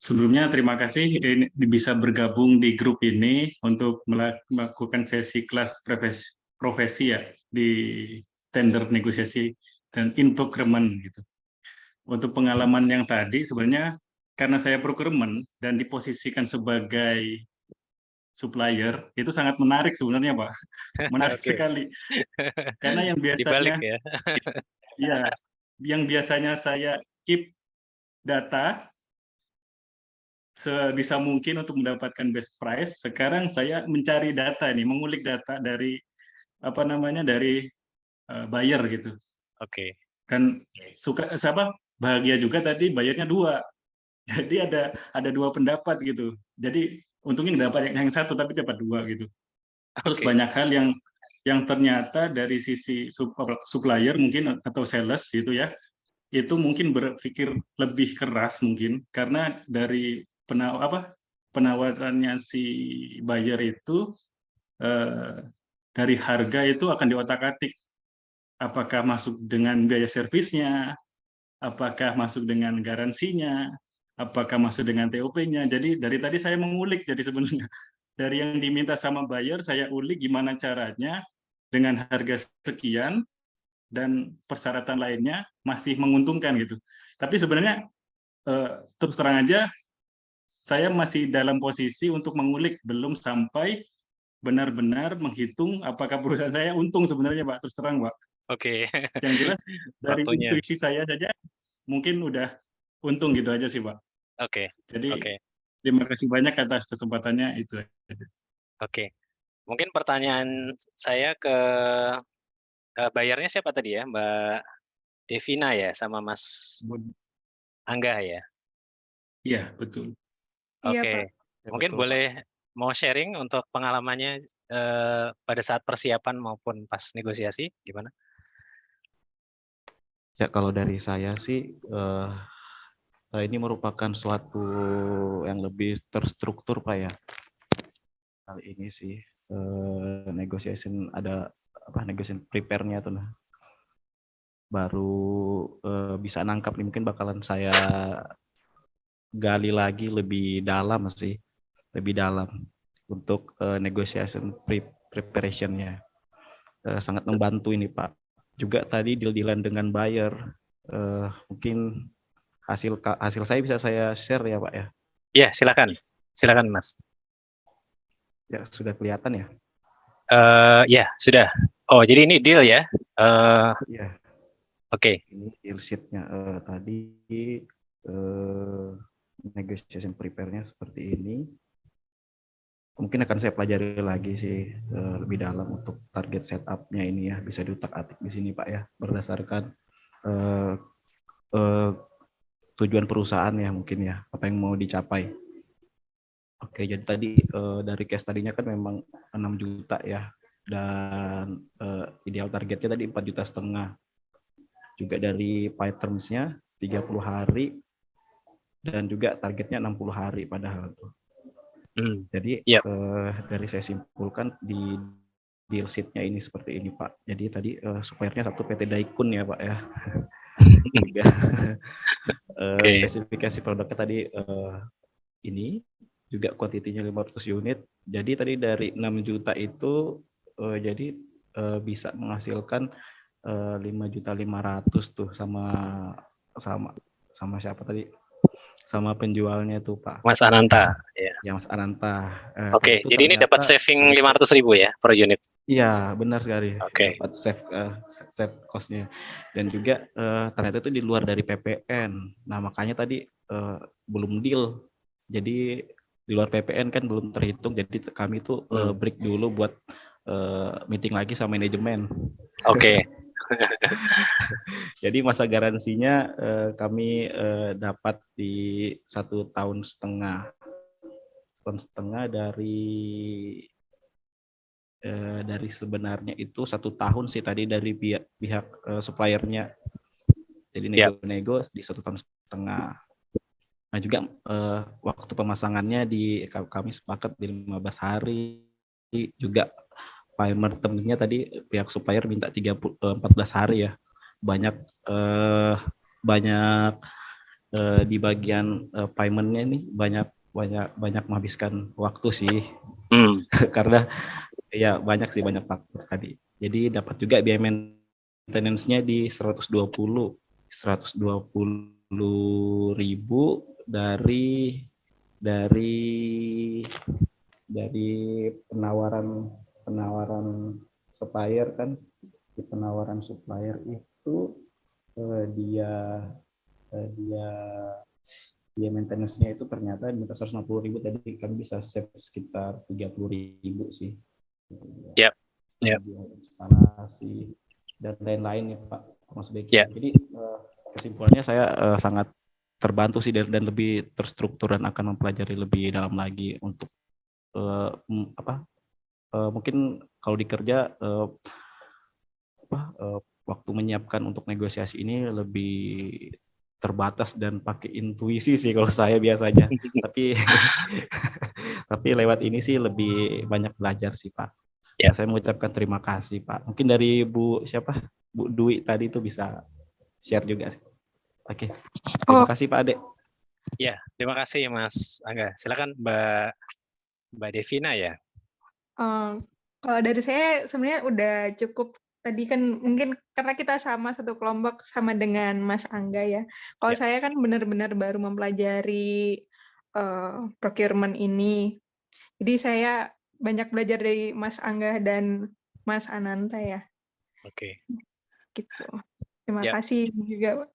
Sebelumnya terima kasih ini bisa bergabung di grup ini untuk melakukan sesi kelas profesi ya di tender negosiasi dan in procurement gitu. Untuk pengalaman yang tadi sebenarnya karena saya procurement dan diposisikan sebagai supplier itu sangat menarik sebenarnya Pak. Menarik Oke. sekali. Karena yang Dibalik biasanya ya. ya yang biasanya saya keep data sebisa mungkin untuk mendapatkan best price. Sekarang saya mencari data nih, mengulik data dari apa namanya dari buyer gitu. Oke. Dan bahagia juga tadi bayarnya dua. Jadi ada dua pendapat gitu. Jadi untungnya dapat yang satu tapi dapat dua gitu. Terus Oke. banyak hal yang ternyata dari sisi supplier mungkin atau sales gitu ya, itu mungkin berpikir lebih keras mungkin karena dari penawarannya si buyer itu dari harga itu akan diotak-atik. Apakah masuk dengan biaya servisnya, apakah masuk dengan garansinya, apakah masuk dengan TOP-nya. Jadi dari tadi saya mengulik jadi sebenarnya dari yang diminta sama buyer saya ulik gimana caranya dengan harga sekian dan persyaratan lainnya masih menguntungkan gitu. Tapi sebenarnya terus terang aja saya masih dalam posisi untuk mengulik, belum sampai benar-benar menghitung apakah perusahaan saya untung sebenarnya Pak, terus terang Pak. Oke. Yang jelas dari Waktunya. intuisi saya saja mungkin udah untung gitu aja sih Pak. Oke. Jadi Oke. terima kasih banyak atas kesempatannya itu. Oke. Mungkin pertanyaan saya ke bayarnya siapa tadi ya? Mbak Devina ya sama Mas Angga ya? Iya, betul. Iya, Pak. Oke. Ya, Mungkin betul, Pak. boleh mau sharing untuk pengalamannya pada saat persiapan maupun pas negosiasi gimana? Ya, kalau dari saya sih, ini merupakan suatu yang lebih terstruktur, Pak, ya. Kali ini sih, negotiation prepare-nya tuh, nah. Baru bisa nangkap nih, mungkin bakalan saya gali lagi lebih dalam sih, lebih dalam untuk negotiation preparation-nya. Sangat membantu ini Pak. Juga tadi deal-dealan dengan buyer, mungkin hasil saya bisa saya share ya Pak ya. Ya silakan, silakan Mas. Ya sudah kelihatan ya. Ya sudah. Oh jadi ini deal ya? Ya. Oke. Ini deal sheet-nya tadi negotiation prepare-nya seperti ini. Mungkin akan saya pelajari lagi sih lebih dalam untuk target setup-nya ini ya, bisa diutak-atik di sini Pak ya, berdasarkan tujuan perusahaan ya mungkin ya, apa yang mau dicapai. Oke, jadi tadi dari case tadinya kan memang 6 juta ya, dan ideal targetnya tadi 4,5 juta. Juga dari pay terms-nya 30 hari, dan juga targetnya 60 hari padahal tuh. Jadi dari saya simpulkan di deal sheet-nya ini seperti ini Pak. Jadi tadi suppliernya satu PT Daikun ya Pak ya. Juga spesifikasi produknya tadi ini juga kuantitinya 500 unit. Jadi tadi dari 6 juta itu jadi bisa menghasilkan 5.500.000 tuh sama siapa tadi? Sama penjualnya tuh Pak. Mas Ananta ya. Ya Mas Ananta. Oke, jadi ini dapat saving 500.000 ya per unit. Iya, benar sekali. Oke. Dapat save cost-nya. Dan juga ternyata itu di luar dari PPN. Nah, makanya tadi belum deal. Jadi di luar PPN kan belum terhitung. Jadi kami tuh break dulu buat meeting lagi sama manajemen. Oke. Jadi masa garansinya kami dapat di 1,5 tahun. 1,5 tahun dari sebenarnya itu 1 tahun sih tadi dari pihak suppliernya. Jadi nego-nego di 1,5 tahun. Nah juga waktu pemasangannya kami sepakat di 15 hari. Juga payment terms-nya tadi pihak supplier minta 14 hari ya. Banyak di bagian payment-nya nih banyak menghabiskan waktu sih. Karena ya banyak faktor tadi. Jadi dapat juga biaya maintenance-nya di 120.000 dari penawaran supplier kan. Di penawaran supplier itu dia maintenance-nya itu ternyata minta 160.000, tadi kami bisa save sekitar 30.000 sih. Yap. Instalasi dan lain-lain ya Pak, Mas Beki. Jadi kesimpulannya saya sangat terbantu sih dan lebih terstruktur dan akan mempelajari lebih dalam lagi untuk mungkin kalau dikerja waktu menyiapkan untuk negosiasi ini lebih terbatas dan pakai intuisi sih kalau saya biasanya. tapi lewat ini sih lebih banyak belajar sih Pak. Ya. Saya mengucapkan terima kasih Pak. Mungkin dari Bu Dwi tadi itu bisa share juga sih. Oke. Terima kasih Pak Ade. Ya, terima kasih Mas Angga. Silakan Mbak Devina ya. Kalau dari saya sebenarnya udah cukup. Tadi kan mungkin karena kita sama satu kelompok sama dengan Mas Angga ya. Kalau saya kan benar-benar baru mempelajari procurement ini. Jadi saya banyak belajar dari Mas Angga dan Mas Ananta ya. Oke. Gitu. Terima kasih juga.